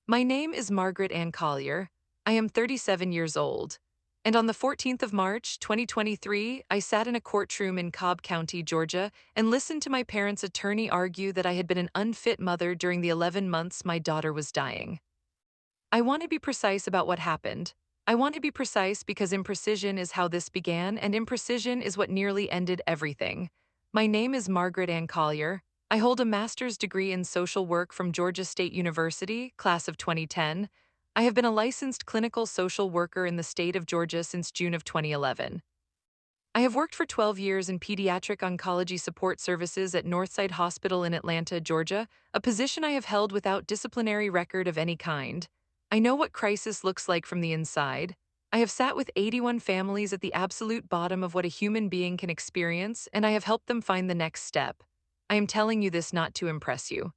My name is Margaret Ann Collier. I am 37 years old. And on the 14th of March, 2023, I sat in a courtroom in Cobb County, Georgia, and listened to my parents' attorney argue that I had been an unfit mother during the 11 months my daughter was dying. I want to be precise about what happened. I want to be precise because imprecision is how this began, and imprecision is what nearly ended everything. My name is Margaret Ann Collier. I hold a master's degree in social work from Georgia State University, class of 2010. I have been a licensed clinical social worker in the state of Georgia since June of 2011. I have worked for 12 years in pediatric oncology support services at Northside Hospital in Atlanta, Georgia, a position I have held without disciplinary record of any kind. I know what crisis looks like from the inside. I have sat with 81 families at the absolute bottom of what a human being can experience, and I have helped them find the next step. I am telling you this not to impress you.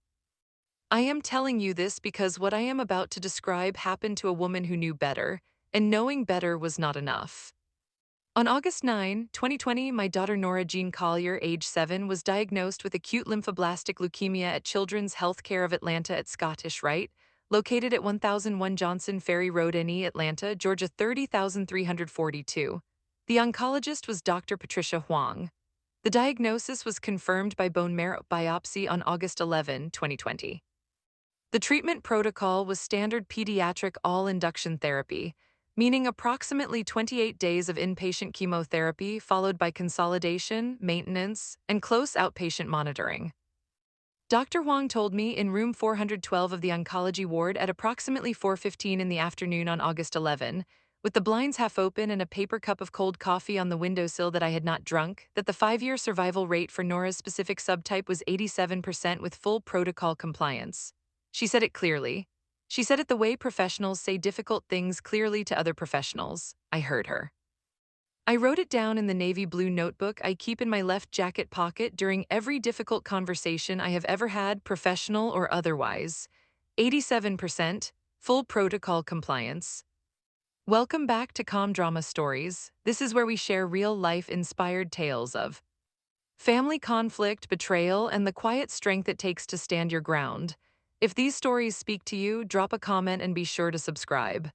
I am telling you this because what I am about to describe happened to a woman who knew better, and knowing better was not enough. On August 9, 2020, my daughter Nora Jean Collier, age 7, was diagnosed with acute lymphoblastic leukemia at Children's Healthcare of Atlanta at Scottish Rite, located at 1001 Johnson Ferry Road, NE, Atlanta, Georgia 30342. The oncologist was Dr. Patricia Huang. The diagnosis was confirmed by bone marrow biopsy on August 11, 2020. The treatment protocol was standard pediatric all-induction therapy, meaning approximately 28 days of inpatient chemotherapy followed by consolidation, maintenance, and close outpatient monitoring. Dr. Huang told me in room 412 of the oncology ward at approximately 4:15 in the afternoon on August 11, with the blinds half open and a paper cup of cold coffee on the windowsill that I had not drunk, that the 5-year survival rate for Nora's specific subtype was 87% with full protocol compliance. She said it clearly. She said it the way professionals say difficult things clearly to other professionals. I heard her. I wrote it down in the navy blue notebook I keep in my left jacket pocket during every difficult conversation I have ever had, professional or otherwise. 87%, full protocol compliance. Welcome back to Calm Drama Stories. This is where we share real-life inspired tales of family conflict, betrayal, and the quiet strength it takes to stand your ground. If these stories speak to you, drop a comment and be sure to subscribe.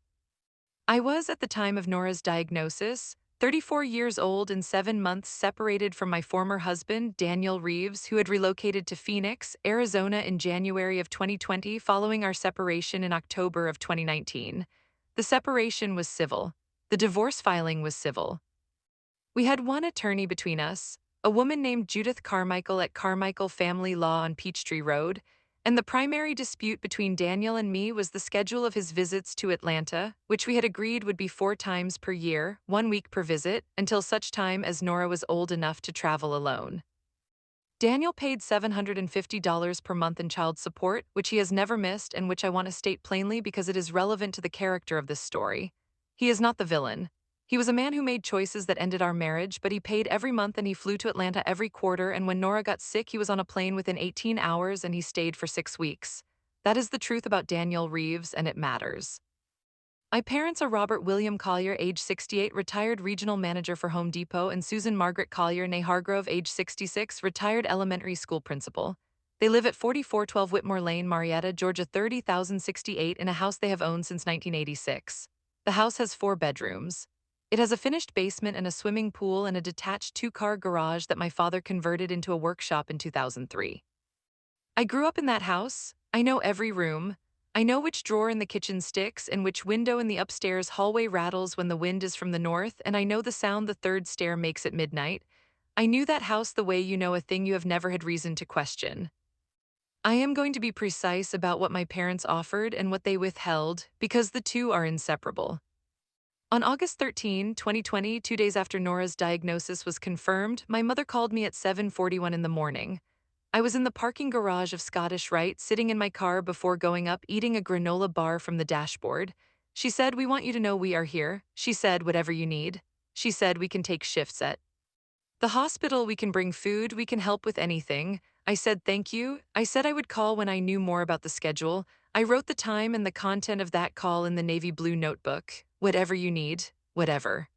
I was, at the time of Nora's diagnosis, 34 years old and 7 months separated from my former husband, Daniel Reeves, who had relocated to Phoenix, Arizona in January of 2020 following our separation in October of 2019. The separation was civil. The divorce filing was civil. We had one attorney between us, a woman named Judith Carmichael at Carmichael Family Law on Peachtree Road, and the primary dispute between Daniel and me was the schedule of his visits to Atlanta, which we had agreed would be 4 times per year, 1 week per visit, until such time as Nora was old enough to travel alone. Daniel paid $750 per month in child support, which he has never missed and which I want to state plainly because it is relevant to the character of this story. He is not the villain. He was a man who made choices that ended our marriage, but he paid every month and he flew to Atlanta every quarter, and when Nora got sick, he was on a plane within 18 hours and he stayed for 6 weeks. That is the truth about Daniel Reeves, and it matters. My parents are Robert William Collier, age 68, retired regional manager for Home Depot, and Susan Margaret Collier, née Hargrove, age 66, retired elementary school principal. They live at 4412 Whitmore Lane, Marietta, Georgia 30068, in a house they have owned since 1986. The house has 4 bedrooms. It has a finished basement and a swimming pool and a detached 2-car garage that my father converted into a workshop in 2003. I grew up in that house. I know every room. I know which drawer in the kitchen sticks and which window in the upstairs hallway rattles when the wind is from the north, and I know the sound the 3rd stair makes at midnight. I knew that house the way you know a thing you have never had reason to question. I am going to be precise about what my parents offered and what they withheld, because the two are inseparable. On August 13, 2020, 2 days after Nora's diagnosis was confirmed, my mother called me at 7:41 in the morning. I was in the parking garage of Scottish Rite, sitting in my car before going up, eating a granola bar from the dashboard. She said, "We want you to know we are here." She said, "Whatever you need." She said, "We can take shifts at the hospital, we can bring food, we can help with anything." I said, "Thank you." I said I would call when I knew more about the schedule. I wrote the time and the content of that call in the navy blue notebook. Whatever you need, whatever.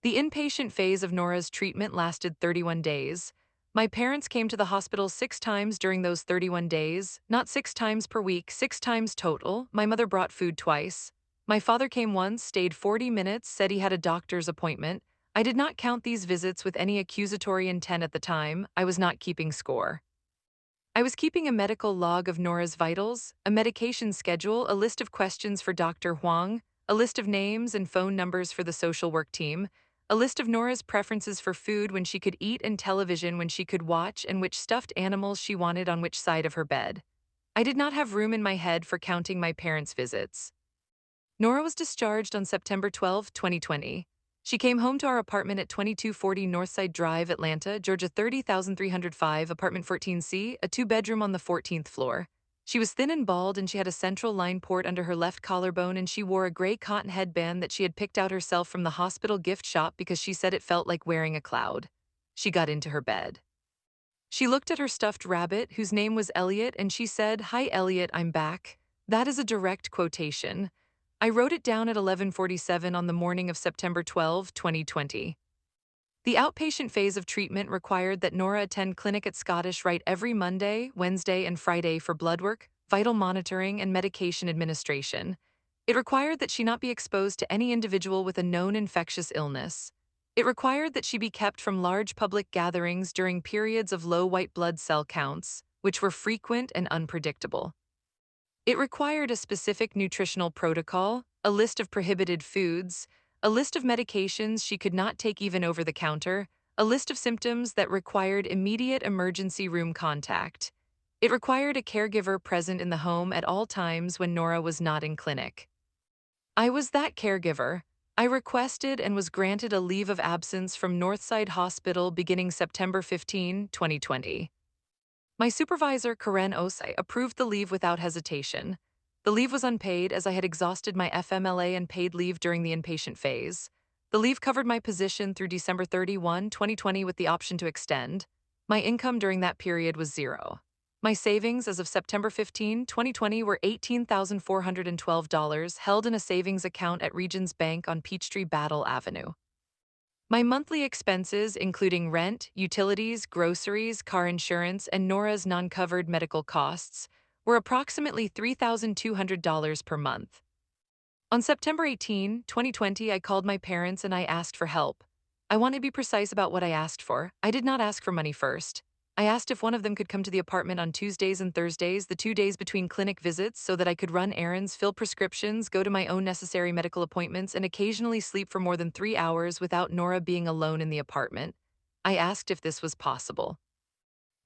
The inpatient phase of Nora's treatment lasted 31 days. My parents came to the hospital 6 times during those 31 days, not 6 times per week, 6 times total. My mother brought food twice. My father came once, stayed 40 minutes, said he had a doctor's appointment. I did not count these visits with any accusatory intent at the time. I was not keeping score. I was keeping a medical log of Nora's vitals, a medication schedule, a list of questions for Dr. Huang, a list of names and phone numbers for the social work team, a list of Nora's preferences for food when she could eat and television when she could watch, and which stuffed animals she wanted on which side of her bed. I did not have room in my head for counting my parents' visits. Nora was discharged on September 12, 2020. She came home to our apartment at 2240 Northside Drive, Atlanta, Georgia 30305, apartment 14C, a two-bedroom on the 14th floor. She was thin and bald, and she had a central line port under her left collarbone, and she wore a gray cotton headband that she had picked out herself from the hospital gift shop because she said it felt like wearing a cloud. She got into her bed. She looked at her stuffed rabbit, whose name was Elliot, and she said, "Hi, Elliot, I'm back." That is a direct quotation. I wrote it down at 11:47 on the morning of September 12, 2020. The outpatient phase of treatment required that Nora attend clinic at Scottish Rite every Monday, Wednesday, and Friday for blood work, vital monitoring, and medication administration. It required that she not be exposed to any individual with a known infectious illness. It required that she be kept from large public gatherings during periods of low white blood cell counts, which were frequent and unpredictable. It required a specific nutritional protocol, a list of prohibited foods, a list of medications she could not take even over the counter, a list of symptoms that required immediate emergency room contact. It required a caregiver present in the home at all times when Nora was not in clinic. I was that caregiver. I requested and was granted a leave of absence from Northside Hospital beginning September 15, 2020. My supervisor, Karen Osai, approved the leave without hesitation. The leave was unpaid as I had exhausted my FMLA and paid leave during the inpatient phase. The leave covered my position through December 31, 2020 with the option to extend. My income during that period was zero. My savings as of September 15, 2020 were $18,412 held in a savings account at Regions Bank on Peachtree Battle Avenue. My monthly expenses, including rent, utilities, groceries, car insurance, and Nora's non-covered medical costs, were approximately $3,200 per month. On September 18, 2020, I called my parents and I asked for help. I want to be precise about what I asked for. I did not ask for money first. I asked if one of them could come to the apartment on Tuesdays and Thursdays, the 2 days between clinic visits, so that I could run errands, fill prescriptions, go to my own necessary medical appointments, and occasionally sleep for more than 3 hours without Nora being alone in the apartment. I asked if this was possible.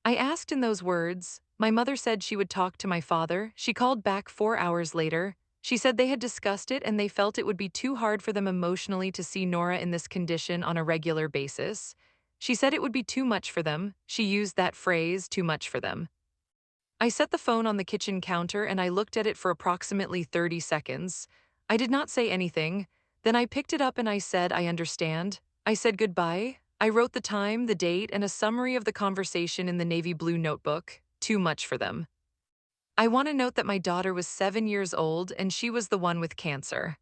I asked in those words. My mother said she would talk to my father. She called back 4 hours later. She said they had discussed it and they felt it would be too hard for them emotionally to see Nora in this condition on a regular basis. She said it would be too much for them. She used that phrase, too much for them. I set the phone on the kitchen counter and I looked at it for approximately 30 seconds. I did not say anything. Then I picked it up and I said, "I understand." I said goodbye. I wrote the time, the date, and a summary of the conversation in the navy blue notebook. Too much for them. I want to note that my daughter was 7 years old and she was the one with cancer.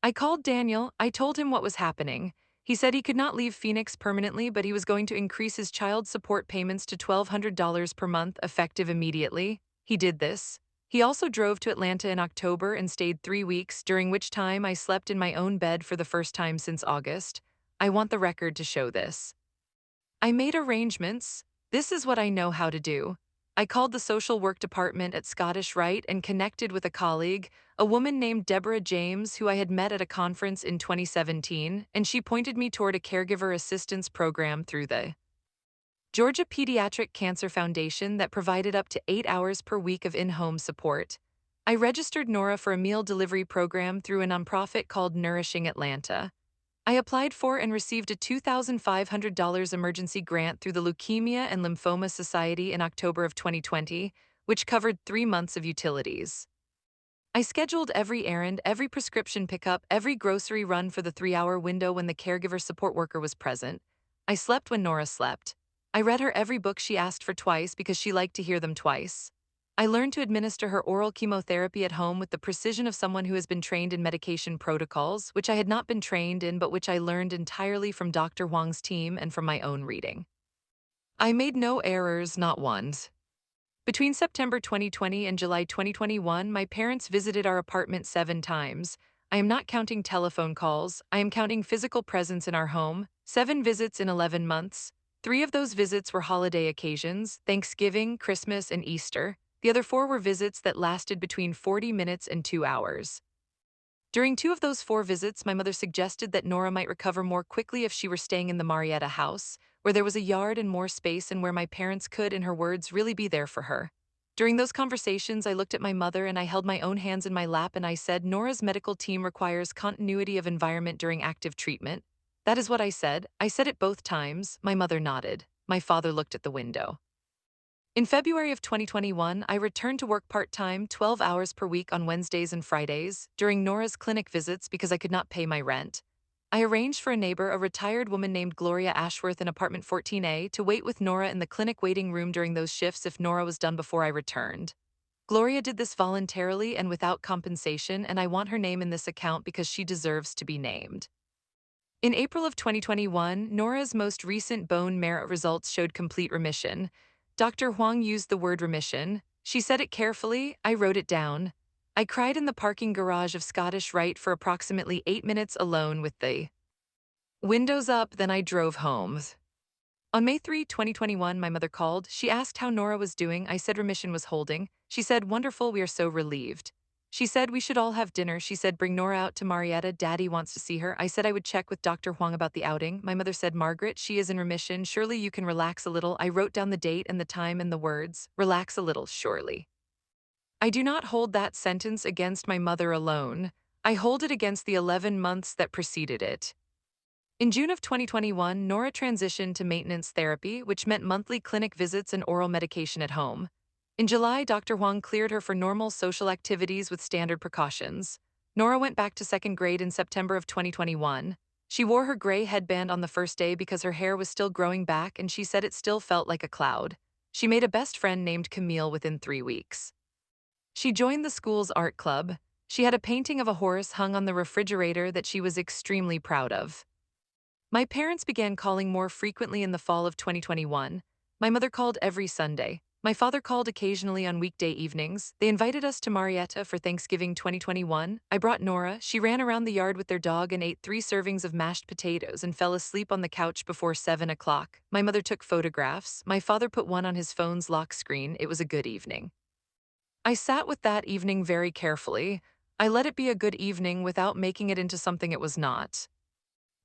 I called Daniel. I told him what was happening. He said he could not leave Phoenix permanently, but he was going to increase his child support payments to $1,200 per month effective immediately. He did this. He also drove to Atlanta in October and stayed 3 weeks, during which time I slept in my own bed for the first time since August. I want the record to show this. I made arrangements. This is what I know how to do. I called the social work department at Scottish Rite and connected with a colleague, a woman named Deborah James, who I had met at a conference in 2017, and she pointed me toward a caregiver assistance program through the Georgia Pediatric Cancer Foundation that provided up to 8 hours per week of in-home support. I registered Nora for a meal delivery program through a nonprofit called Nourishing Atlanta. I applied for and received a $2,500 emergency grant through the Leukemia and Lymphoma Society in October of 2020, which covered 3 months of utilities. I scheduled every errand, every prescription pickup, every grocery run for the 3-hour window when the caregiver support worker was present. I slept when Nora slept. I read her every book she asked for twice because she liked to hear them twice. I learned to administer her oral chemotherapy at home with the precision of someone who has been trained in medication protocols, which I had not been trained in but which I learned entirely from Dr. Huang's team and from my own reading. I made no errors, not once. Between September 2020 and July 2021, my parents visited our apartment 7 times. I am not counting telephone calls, I am counting physical presence in our home. 7 visits in 11 months. 3 of those visits were holiday occasions: Thanksgiving, Christmas, and Easter. The other 4 were visits that lasted between 40 minutes and 2 hours. During 2 of those 4 visits, my mother suggested that Nora might recover more quickly if she were staying in the Marietta house, where there was a yard and more space and where my parents could, in her words, really be there for her. During those conversations, I looked at my mother and I held my own hands in my lap and I said, Nora's medical team requires continuity of environment during active treatment. That is what I said. I said it both times. My mother nodded. My father looked at the window. In February of 2021, I returned to work part-time, 12 hours per week on Wednesdays and Fridays, during Nora's clinic visits because I could not pay my rent. I arranged for a neighbor, a retired woman named Gloria Ashworth in apartment 14A, to wait with Nora in the clinic waiting room during those shifts if Nora was done before I returned. Gloria did this voluntarily and without compensation, and I want her name in this account because she deserves to be named. In April of 2021, Nora's most recent bone marrow results showed complete remission. Dr. Huang used the word remission. She said it carefully. I wrote it down. I cried in the parking garage of Scottish Rite for approximately 8 minutes alone with the windows up, then I drove home. On May 3, 2021, my mother called. She asked how Nora was doing. I said remission was holding. She said, wonderful, we are so relieved. She said we should all have dinner. She said, bring Nora out to Marietta. Daddy wants to see her. I said I would check with Dr. Huang about the outing. My mother said, Margaret, she is in remission. Surely you can relax a little. I wrote down the date and the time and the words, relax a little, surely. I do not hold that sentence against my mother alone. I hold it against the 11 months that preceded it. In June of 2021, Nora transitioned to maintenance therapy, which meant monthly clinic visits and oral medication at home. In July, Dr. Huang cleared her for normal social activities with standard precautions. Nora went back to second grade in September of 2021. She wore her gray headband on the first day because her hair was still growing back and she said it still felt like a cloud. She made a best friend named Camille within 3 weeks. She joined the school's art club. She had a painting of a horse hung on the refrigerator that she was extremely proud of. My parents began calling more frequently in the fall of 2021. My mother called every Sunday. My father called occasionally on weekday evenings. They invited us to Marietta for Thanksgiving 2021. I brought Nora. She ran around the yard with their dog and ate 3 servings of mashed potatoes and fell asleep on the couch before 7 o'clock. My mother took photographs. My father put one on his phone's lock screen. It was a good evening. I sat with that evening very carefully. I let it be a good evening without making it into something it was not.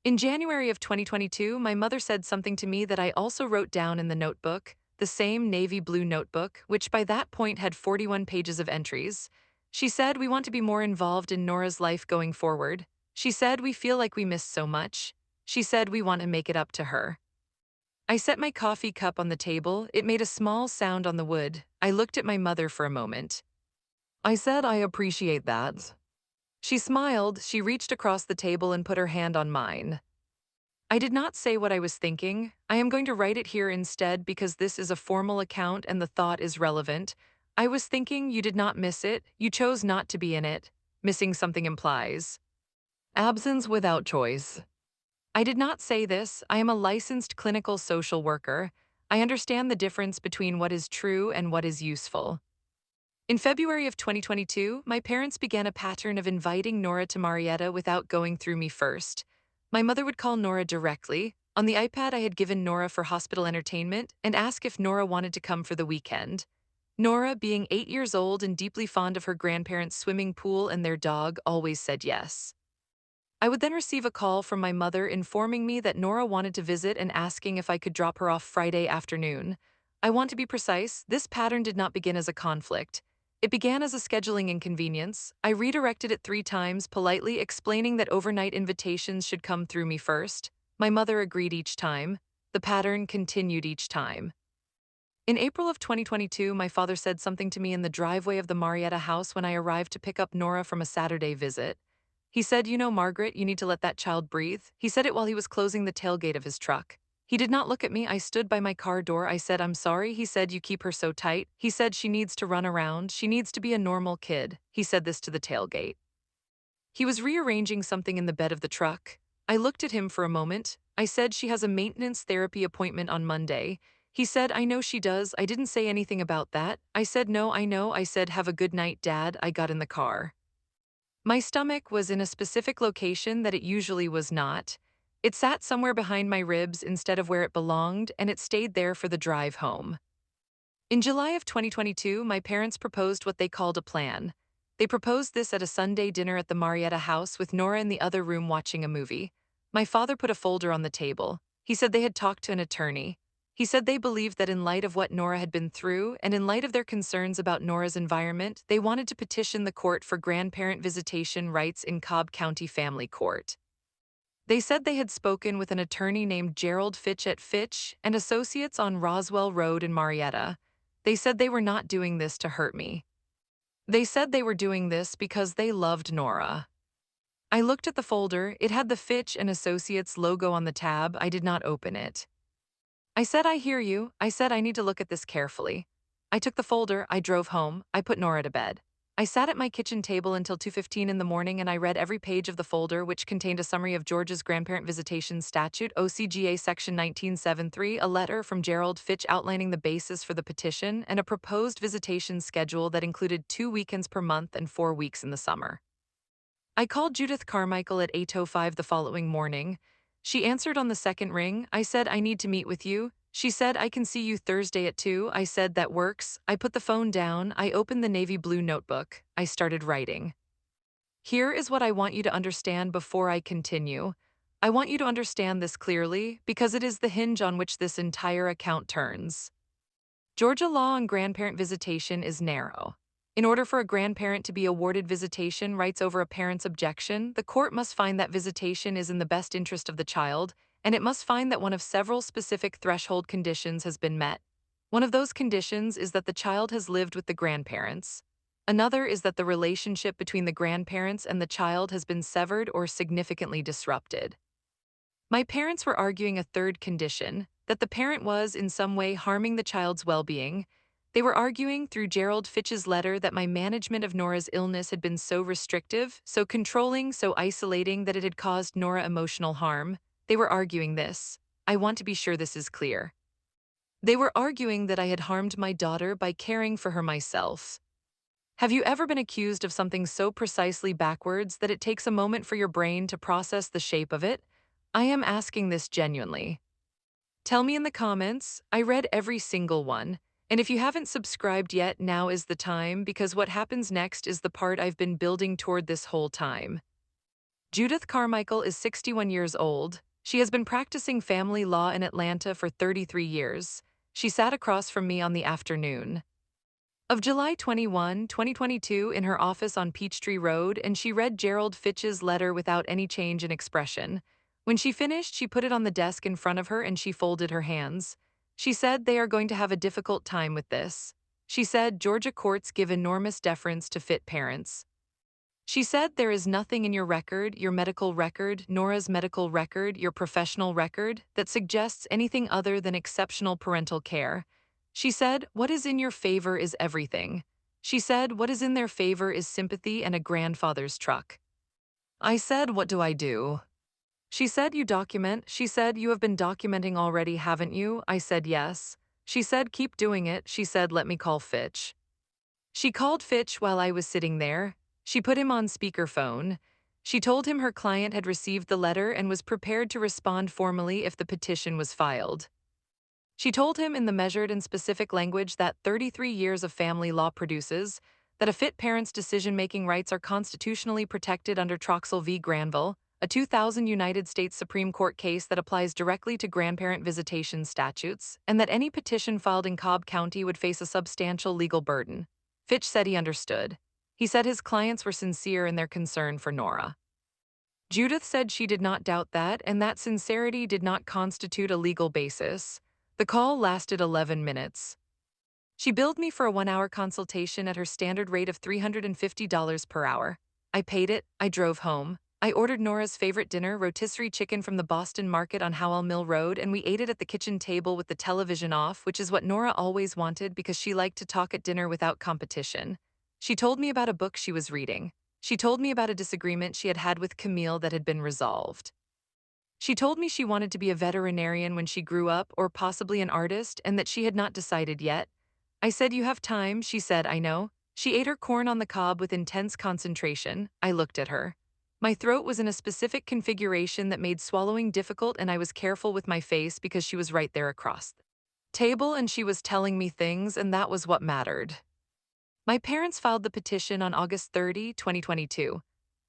In January of 2022, my mother said something to me that I also wrote down in the notebook, the same navy blue notebook, which by that point had 41 pages of entries. She said, we want to be more involved in Nora's life going forward. She said, we feel like we missed so much. She said, we want to make it up to her. I set my coffee cup on the table. It made a small sound on the wood. I looked at my mother for a moment. I said, I appreciate that. She smiled. She reached across the table and put her hand on mine. I did not say what I was thinking. I am going to write it here instead because this is a formal account and the thought is relevant. I was thinking you did not miss it. You chose not to be in it. Missing something implies absence without choice. I did not say this. I am a licensed clinical social worker. I understand the difference between what is true and what is useful. In February of 2022, my parents began a pattern of inviting Nora to Marietta without going through me first. My mother would call Nora directly, on the iPad I had given Nora for hospital entertainment, and ask if Nora wanted to come for the weekend. Nora, being 8 years old and deeply fond of her grandparents' swimming pool and their dog, always said yes. I would then receive a call from my mother informing me that Nora wanted to visit and asking if I could drop her off Friday afternoon. I want to be precise, this pattern did not begin as a conflict. It began as a scheduling inconvenience. I redirected it 3 times, politely explaining that overnight invitations should come through me first. My mother agreed each time. The pattern continued each time. In April of 2022, my father said something to me in the driveway of the Marietta house when I arrived to pick up Nora from a Saturday visit. He said, you know, Margaret, you need to let that child breathe. He said it while he was closing the tailgate of his truck. He did not look at me. I stood by my car door. I said, I'm sorry. He said, you keep her so tight. He said, she needs to run around. She needs to be a normal kid. He said this to the tailgate. He was rearranging something in the bed of the truck. I looked at him for a moment. I said, she has a maintenance therapy appointment on Monday. He said, I know she does. I didn't say anything about that. I said, no, I know. I said, have a good night, Dad. I got in the car. My stomach was in a specific location that it usually was not. It sat somewhere behind my ribs instead of where it belonged, and it stayed there for the drive home. In July of 2022, my parents proposed what they called a plan. They proposed this at a Sunday dinner at the Marietta house with Nora in the other room watching a movie. My father put a folder on the table. He said they had talked to an attorney. He said they believed that in light of what Nora had been through and in light of their concerns about Nora's environment, they wanted to petition the court for grandparent visitation rights in Cobb County Family Court. They said they had spoken with an attorney named Gerald Fitch at Fitch and Associates on Roswell Road in Marietta. They said they were not doing this to hurt me. They said they were doing this because they loved Nora. I looked at the folder. It had the Fitch and Associates logo on the tab. I did not open it. I said, I hear you. I said, I need to look at this carefully. I took the folder. I drove home. I put Nora to bed. I sat at my kitchen table until 2:15 in the morning and I read every page of the folder, which contained a summary of Georgia's Grandparent Visitation Statute, OCGA Section 1973, a letter from Gerald Fitch outlining the basis for the petition, and a proposed visitation schedule that included 2 weekends per month and 4 weeks in the summer. I called Judith Carmichael at 8:05 the following morning. She answered on the second ring. I said, I need to meet with you. She said, I can see you Thursday at 2. I said, that works. I put the phone down. I opened the navy blue notebook. I started writing. Here is what I want you to understand before I continue. I want you to understand this clearly because it is the hinge on which this entire account turns. Georgia law on grandparent visitation is narrow. In order for a grandparent to be awarded visitation rights over a parent's objection, the court must find that visitation is in the best interest of the child, and it must find that one of several specific threshold conditions has been met. One of those conditions is that the child has lived with the grandparents. Another is that the relationship between the grandparents and the child has been severed or significantly disrupted. My parents were arguing a third condition, that the parent was in some way harming the child's well-being. They were arguing through Gerald Fitch's letter that my management of Nora's illness had been so restrictive, so controlling, so isolating that it had caused Nora emotional harm. They were arguing this. I want to be sure this is clear. They were arguing that I had harmed my daughter by caring for her myself. Have you ever been accused of something so precisely backwards that it takes a moment for your brain to process the shape of it? I am asking this genuinely. Tell me in the comments. I read every single one. And if you haven't subscribed yet, now is the time because what happens next is the part I've been building toward this whole time. Judith Carmichael is 61 years old. She has been practicing family law in Atlanta for 33 years. She sat across from me on the afternoon of July 21, 2022 in her office on Peachtree Road, and she read Gerald Fitch's letter without any change in expression. When she finished, she put it on the desk in front of her and she folded her hands. She said they are going to have a difficult time with this. She said Georgia courts give enormous deference to fit parents. She said there is nothing in your record, your medical record, Nora's medical record, your professional record, that suggests anything other than exceptional parental care. She said, what is in your favor is everything. She said, what is in their favor is sympathy and a grandfather's truck. I said, what do I do? She said, you document. She said, you have been documenting already, haven't you? I said, yes. She said, keep doing it. She said, let me call Fitch. She called Fitch while I was sitting there. She put him on speakerphone. She told him her client had received the letter and was prepared to respond formally if the petition was filed. She told him in the measured and specific language that 33 years of family law produces that a fit parent's decision-making rights are constitutionally protected under Troxel v. Granville, a 2000 United States Supreme Court case that applies directly to grandparent visitation statutes, and that any petition filed in Cobb County would face a substantial legal burden. Fitch said he understood. He said his clients were sincere in their concern for Nora. Judith said she did not doubt that, and that sincerity did not constitute a legal basis. The call lasted 11 minutes. She billed me for a 1-hour consultation at her standard rate of $350 per hour. I paid it. I drove home. I ordered Nora's favorite dinner, rotisserie chicken from the Boston Market on Howell Mill Road, and we ate it at the kitchen table with the television off, which is what Nora always wanted because she liked to talk at dinner without competition. She told me about a book she was reading. She told me about a disagreement she had had with Camille that had been resolved. She told me she wanted to be a veterinarian when she grew up or possibly an artist and that she had not decided yet. I said, "You have time," she said, "I know." She ate her corn on the cob with intense concentration. I looked at her. My throat was in a specific configuration that made swallowing difficult, and I was careful with my face because she was right there across the table and she was telling me things, and that was what mattered. My parents filed the petition on August 30, 2022.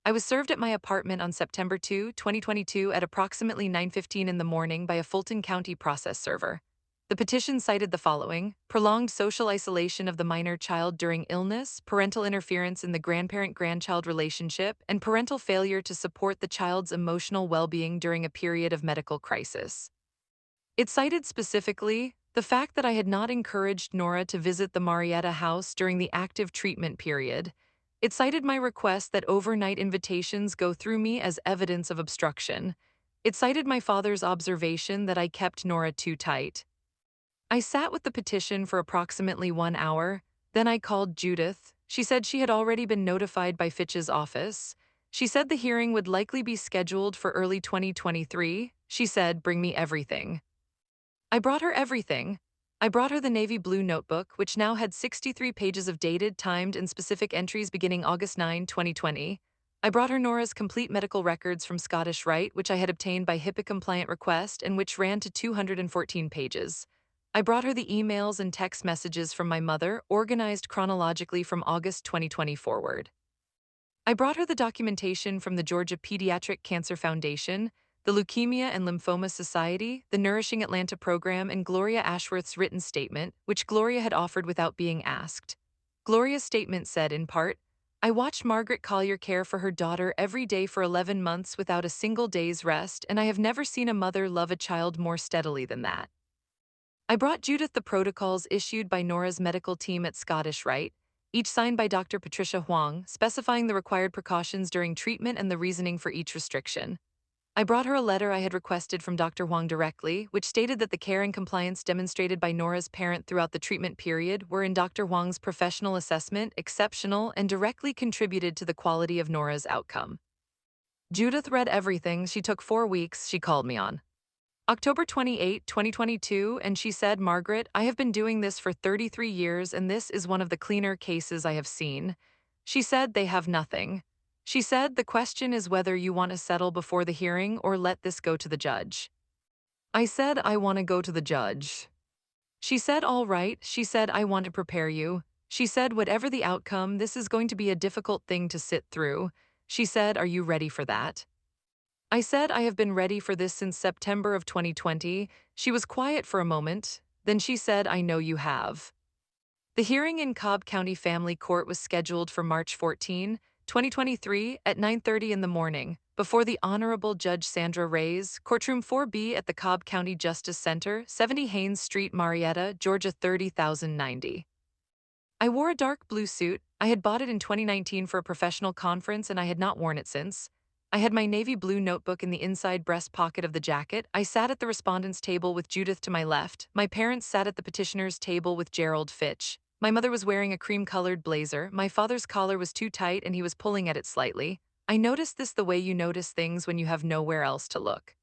I was served at my apartment on September 2, 2022 at approximately 9:15 in the morning by a Fulton County process server. The petition cited the following: prolonged social isolation of the minor child during illness, parental interference in the grandparent-grandchild relationship, and parental failure to support the child's emotional well-being during a period of medical crisis. It cited specifically the fact that I had not encouraged Nora to visit the Marietta house during the active treatment period. It cited my request that overnight invitations go through me as evidence of obstruction. It cited my father's observation that I kept Nora too tight. I sat with the petition for approximately 1 hour. Then I called Judith. She said she had already been notified by Fitch's office. She said the hearing would likely be scheduled for early 2023. She said, "Bring me everything." I brought her everything. I brought her the navy blue notebook, which now had 63 pages of dated, timed, and specific entries beginning August 9, 2020. I brought her Nora's complete medical records from Scottish Rite, which I had obtained by HIPAA-compliant request and which ran to 214 pages. I brought her the emails and text messages from my mother, organized chronologically from August 2020 forward. I brought her the documentation from the Georgia Pediatric Cancer Foundation, the Leukemia and Lymphoma Society, the Nourishing Atlanta program, and Gloria Ashworth's written statement, which Gloria had offered without being asked. Gloria's statement said, in part, "I watched Margaret Collier care for her daughter every day for 11 months without a single day's rest, and I have never seen a mother love a child more steadily than that." I brought Judith the protocols issued by Nora's medical team at Scottish Rite, each signed by Dr. Patricia Huang, specifying the required precautions during treatment and the reasoning for each restriction. I brought her a letter I had requested from Dr. Huang directly, which stated that the care and compliance demonstrated by Nora's parent throughout the treatment period were, in Dr. Huang's professional assessment, exceptional and directly contributed to the quality of Nora's outcome. Judith read everything. She took 4 weeks. She called me on October 28, 2022, and she said, "Margaret, I have been doing this for 33 years and this is one of the cleaner cases I have seen." She said, "They have nothing." She said, "The question is whether you want to settle before the hearing or let this go to the judge." I said, "I want to go to the judge." She said, "All right." She said, "I want to prepare you." She said, "Whatever the outcome, this is going to be a difficult thing to sit through." She said, "Are you ready for that?" I said, "I have been ready for this since September of 2020. She was quiet for a moment. Then she said, "I know you have." The hearing in Cobb County Family Court was scheduled for March 14, 2023 at 9:30 in the morning, before the Honorable Judge Sandra Reyes, Courtroom 4B at the Cobb County Justice Center, 70 Haynes Street, Marietta, Georgia 30090. I wore a dark blue suit. I had bought it in 2019 for a professional conference and I had not worn it since. I had my navy blue notebook in the inside breast pocket of the jacket. I sat at the respondent's table with Judith to my left. My parents sat at the petitioner's table with Gerald Fitch. My mother was wearing a cream-colored blazer. My father's collar was too tight and he was pulling at it slightly. I noticed this the way you notice things when you have nowhere else to look.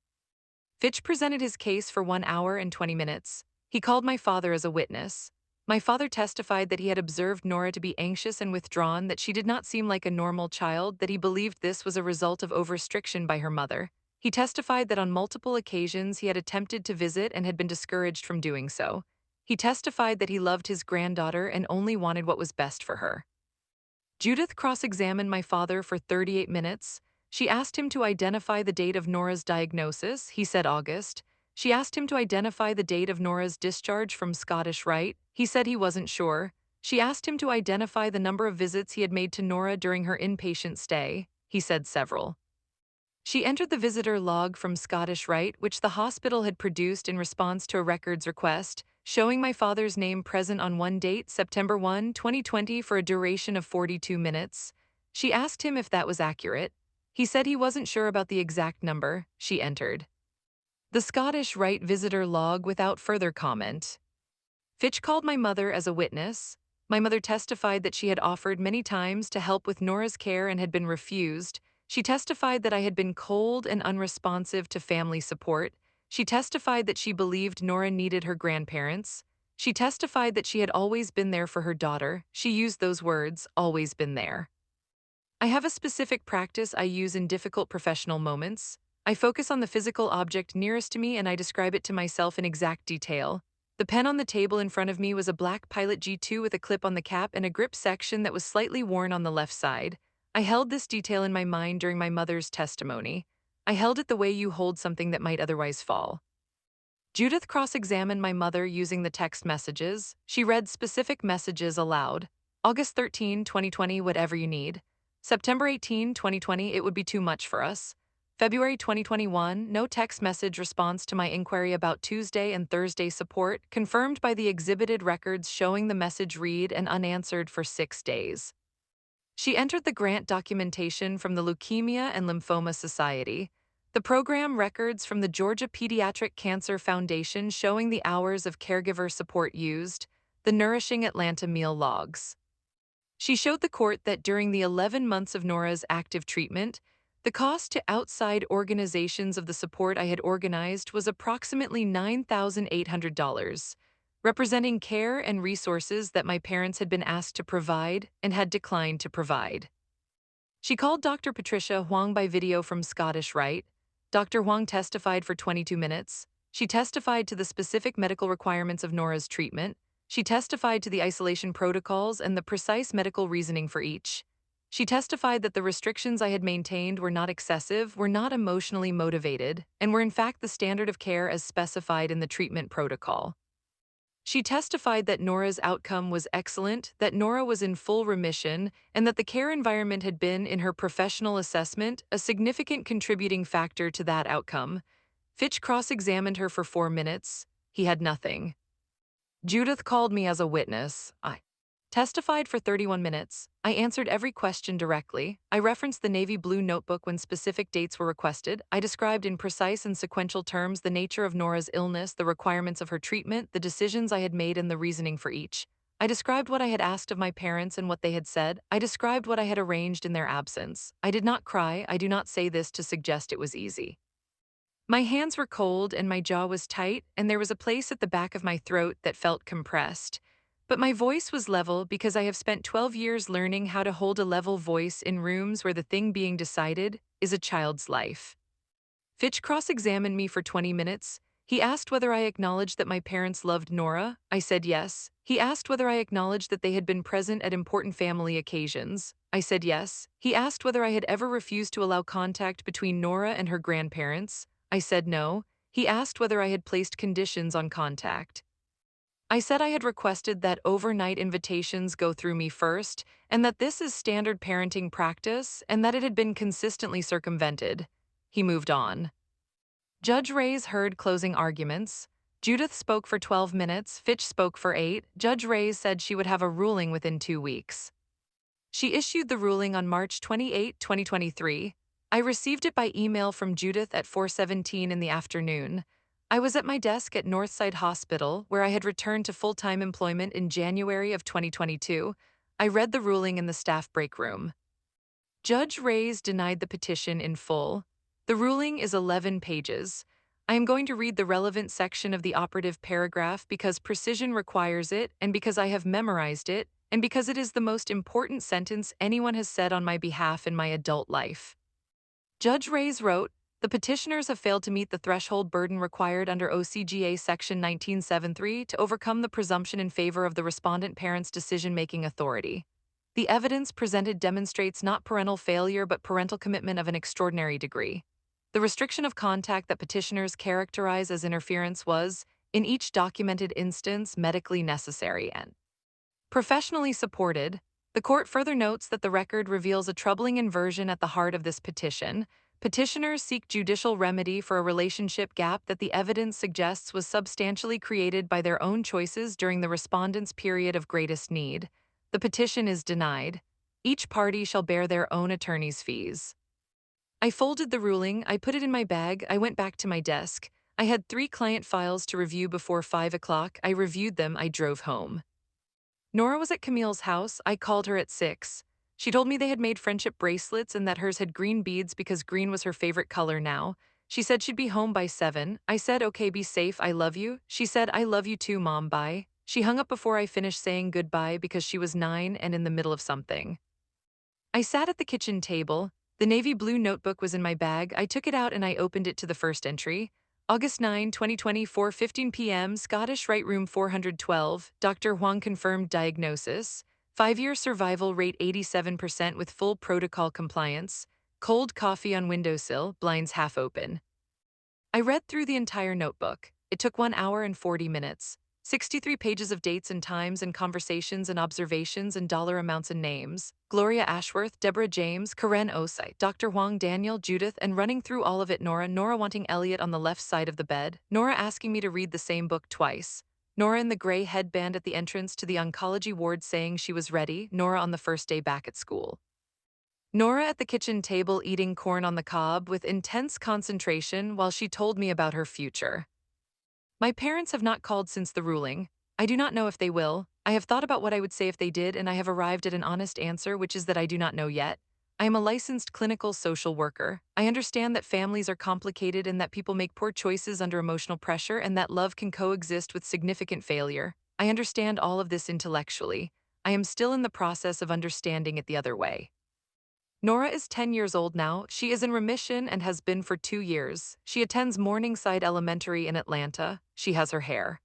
Fitch presented his case for 1 hour and 20 minutes. He called my father as a witness. My father testified that he had observed Nora to be anxious and withdrawn, that she did not seem like a normal child, that he believed this was a result of overrestriction by her mother. He testified that on multiple occasions he had attempted to visit and had been discouraged from doing so. He testified that he loved his granddaughter and only wanted what was best for her. Judith cross-examined my father for 38 minutes. She asked him to identify the date of Nora's diagnosis. He said August. She asked him to identify the date of Nora's discharge from Scottish Rite. He said he wasn't sure. She asked him to identify the number of visits he had made to Nora during her inpatient stay. He said several. She entered the visitor log from Scottish Rite, which the hospital had produced in response to a records request, showing my father's name present on one date, September 2020, for a duration of 42 minutes. She asked him if that was accurate. He said he wasn't sure about the exact number. She entered the Scottish Rite visitor log without further comment. Fitch called my mother as a witness. My mother testified that she had offered many times to help with Nora's care and had been refused. She testified that I had been cold and unresponsive to family support. She testified that she believed Nora needed her grandparents. She testified that she had always been there for her daughter. She used those words, always been there. I have a specific practice I use in difficult professional moments. I focus on the physical object nearest to me and I describe it to myself in exact detail. The pen on the table in front of me was a black Pilot G2 with a clip on the cap and a grip section that was slightly worn on the left side. I held this detail in my mind during my mother's testimony. I held it the way you hold something that might otherwise fall. Judith cross-examined my mother using the text messages. She read specific messages aloud. August 13, 2020, whatever you need. September 18, 2020, it would be too much for us. February 2021, no text message response to my inquiry about Tuesday and Thursday support, confirmed by the exhibited records showing the message read and unanswered for 6 days. She entered the grant documentation from the Leukemia and Lymphoma Society, the program records from the Georgia Pediatric Cancer Foundation showing the hours of caregiver support used, the Nourishing Atlanta meal logs. She showed the court that during the 11 months of Nora's active treatment, the cost to outside organizations of the support I had organized was approximately $9,800, representing care and resources that my parents had been asked to provide and had declined to provide. She called Dr. Patricia Huang by video from Scottish Rite. Dr. Huang testified for 22 minutes. She testified to the specific medical requirements of Nora's treatment. She testified to the isolation protocols and the precise medical reasoning for each. She testified that the restrictions I had maintained were not excessive, were not emotionally motivated, and were in fact the standard of care as specified in the treatment protocol. She testified that Nora's outcome was excellent, that Nora was in full remission, and that the care environment had been, in her professional assessment, a significant contributing factor to that outcome. Fitch cross-examined her for 4 minutes. He had nothing. Judith called me as a witness. I testified for 31 minutes. I answered every question directly. I referenced the navy blue notebook when specific dates were requested. I described in precise and sequential terms the nature of Nora's illness, the requirements of her treatment, the decisions I had made, and the reasoning for each. I described what I had asked of my parents and what they had said. I described what I had arranged in their absence. I did not cry. I do not say this to suggest it was easy. My hands were cold and my jaw was tight, and there was a place at the back of my throat that felt compressed. But my voice was level because I have spent 12 years learning how to hold a level voice in rooms where the thing being decided is a child's life. Fitch cross-examined me for 20 minutes. He asked whether I acknowledged that my parents loved Nora. I said yes. He asked whether I acknowledged that they had been present at important family occasions. I said yes. He asked whether I had ever refused to allow contact between Nora and her grandparents. I said no. He asked whether I had placed conditions on contact. I said I had requested that overnight invitations go through me first, and that this is standard parenting practice, and that it had been consistently circumvented. He moved on. Judge Reyes heard closing arguments. Judith spoke for 12 minutes, Fitch spoke for 8. Judge Reyes said she would have a ruling within 2 weeks. She issued the ruling on March 28, 2023. I received it by email from Judith at 4:17 in the afternoon. I was at my desk at Northside Hospital, where I had returned to full-time employment in January of 2022. I read the ruling in the staff break room. Judge Reyes denied the petition in full. The ruling is 11 pages. I am going to read the relevant section of the operative paragraph because precision requires it, and because I have memorized it, and because it is the most important sentence anyone has said on my behalf in my adult life. Judge Reyes wrote, "The petitioners have failed to meet the threshold burden required under OCGA Section 1973 to overcome the presumption in favor of the respondent parent's decision-making authority. The evidence presented demonstrates not parental failure but parental commitment of an extraordinary degree. The restriction of contact that petitioners characterize as interference was, in each documented instance, medically necessary and professionally supported." The court further notes that the record reveals a troubling inversion at the heart of this petition. Petitioners seek judicial remedy for a relationship gap that the evidence suggests was substantially created by their own choices during the respondent's period of greatest need. The petition is denied. Each party shall bear their own attorney's fees. I folded the ruling, I put it in my bag, I went back to my desk. I had 3 client files to review before 5 o'clock. I reviewed them, I drove home. Nora was at Camille's house. I called her at 6. She told me they had made friendship bracelets and that hers had green beads because green was her favorite color now. She said she'd be home by 7. I said, okay, be safe, I love you. She said, I love you too, Mom, bye. She hung up before I finished saying goodbye because she was 9 and in the middle of something. I sat at the kitchen table. The navy blue notebook was in my bag. I took it out and I opened it to the first entry. August 9, 2024, 15 p.m., Scottish Rite Room 412, Dr. Huang confirmed diagnosis. 5-year survival rate 87% with full protocol compliance. Cold coffee on windowsill, blinds half open. I read through the entire notebook. It took 1 hour and 40 minutes. 63 pages of dates and times and conversations and observations and dollar amounts and names. Gloria Ashworth, Deborah James, Karen Osai, Dr. Huang, Daniel, Judith, and running through all of it Nora wanting Elliot on the left side of the bed, Nora asking me to read the same book twice. Nora in the gray headband at the entrance to the oncology ward saying she was ready, Nora on the first day back at school. Nora at the kitchen table eating corn on the cob with intense concentration while she told me about her future. My parents have not called since the ruling. I do not know if they will. I have thought about what I would say if they did, and I have arrived at an honest answer, which is that I do not know yet. I am a licensed clinical social worker. I understand that families are complicated and that people make poor choices under emotional pressure and that love can coexist with significant failure. I understand all of this intellectually. I am still in the process of understanding it the other way. Nora is 10 years old now. She is in remission and has been for 2 years. She attends Morningside Elementary in Atlanta. She has her hair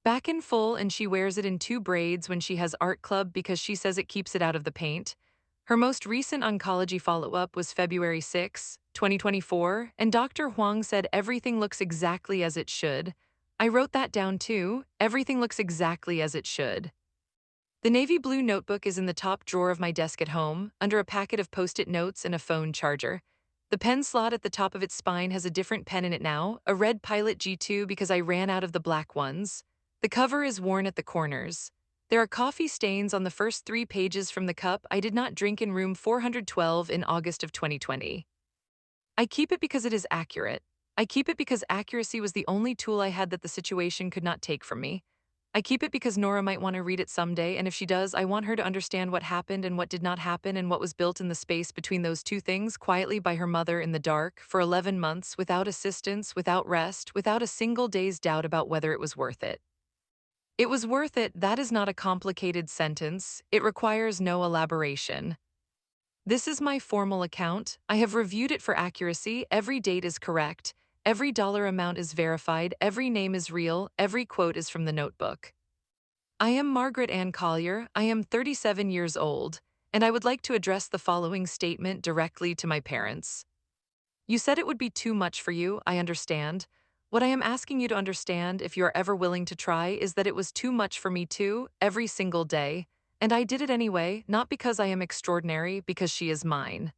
back in full and she wears it in 2 braids when she has art club because she says it keeps it out of the paint. Her most recent oncology follow-up was February 6, 2024, and Dr. Huang said everything looks exactly as it should. I wrote that down too. Everything looks exactly as it should. The navy blue notebook is in the top drawer of my desk at home, under a packet of post-it notes and a phone charger. The pen slot at the top of its spine has a different pen in it now, a red Pilot G2 because I ran out of the black ones. The cover is worn at the corners. There are coffee stains on the first 3 pages from the cup I did not drink in room 412 in August of 2020. I keep it because it is accurate. I keep it because accuracy was the only tool I had that the situation could not take from me. I keep it because Nora might want to read it someday, and if she does, I want her to understand what happened and what did not happen and what was built in the space between those two things quietly by her mother in the dark for 11 months without assistance, without rest, without a single day's doubt about whether it was worth it. It was worth it. That is not a complicated sentence. It requires no elaboration. This is my formal account. I have reviewed it for accuracy. Every date is correct. Every dollar amount is verified. Every name is real. Every quote is from the notebook. I am Margaret Ann Collier. I am 37 years old, and I would like to address the following statement directly to my parents. You said it would be too much for you, I understand. What I am asking you to understand, if you are ever willing to try, is that it was too much for me too, every single day. And I did it anyway, not because I am extraordinary, because she is mine.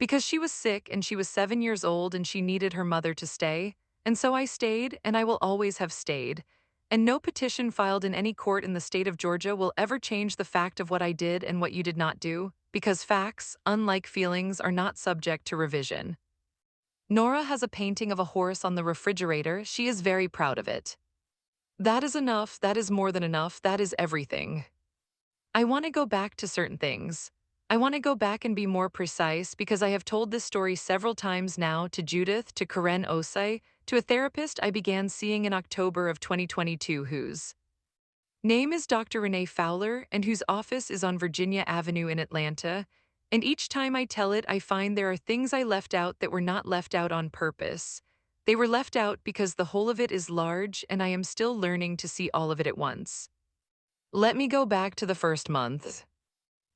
Because she was sick and she was 7 years old and she needed her mother to stay. And so I stayed, and I will always have stayed. And no petition filed in any court in the state of Georgia will ever change the fact of what I did and what you did not do, because facts, unlike feelings, are not subject to revision. Nora has a painting of a horse on the refrigerator. She is very proud of it. That is enough. That is more than enough. That is everything. I want to go back to certain things. I want to go back and be more precise because I have told this story several times now to Judith, to Karen Osai, to a therapist I began seeing in October of 2022 whose name is Dr. Renee Fowler and whose office is on Virginia Avenue in Atlanta. And each time I tell it, I find there are things I left out that were not left out on purpose. They were left out because the whole of it is large and I am still learning to see all of it at once. Let me go back to the first month.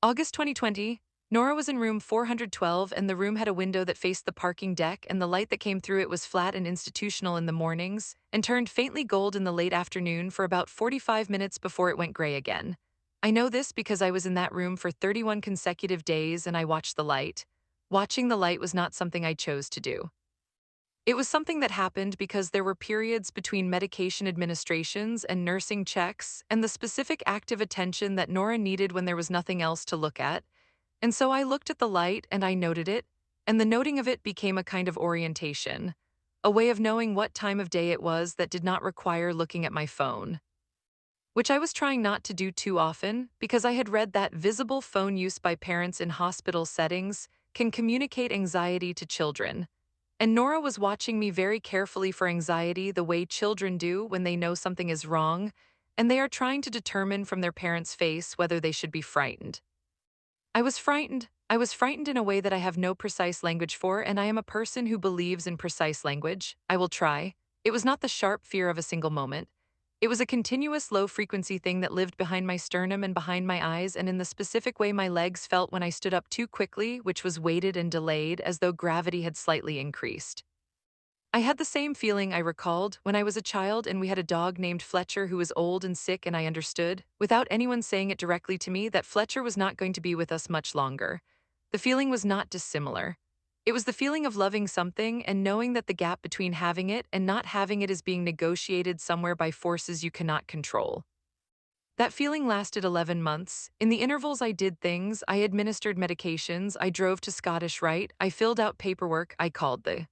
August 2020, Nora was in room 412 and the room had a window that faced the parking deck and the light that came through it was flat and institutional in the mornings and turned faintly gold in the late afternoon for about 45 minutes before it went gray again. I know this because I was in that room for 31 consecutive days and I watched the light. Watching the light was not something I chose to do. It was something that happened because there were periods between medication administrations and nursing checks and the specific active attention that Nora needed when there was nothing else to look at. And so I looked at the light and I noted it, and the noting of it became a kind of orientation, a way of knowing what time of day it was that did not require looking at my phone. which I was trying not to do too often because I had read that visible phone use by parents in hospital settings can communicate anxiety to children. And Nora was watching me very carefully for anxiety the way children do when they know something is wrong, and they are trying to determine from their parents' face whether they should be frightened. I was frightened. I was frightened in a way that I have no precise language for, and I am a person who believes in precise language. I will try. It was not the sharp fear of a single moment. It was a continuous low-frequency thing that lived behind my sternum and behind my eyes and in the specific way my legs felt when I stood up too quickly, which was weighted and delayed as though gravity had slightly increased. I had the same feeling I recalled when I was a child and we had a dog named Fletcher who was old and sick, and I understood, without anyone saying it directly to me, that Fletcher was not going to be with us much longer. The feeling was not dissimilar. It was the feeling of loving something and knowing that the gap between having it and not having it is being negotiated somewhere by forces you cannot control. That feeling lasted 11 months. In the intervals, I did things. I administered medications. I drove to Scottish Rite. I filled out paperwork. I called the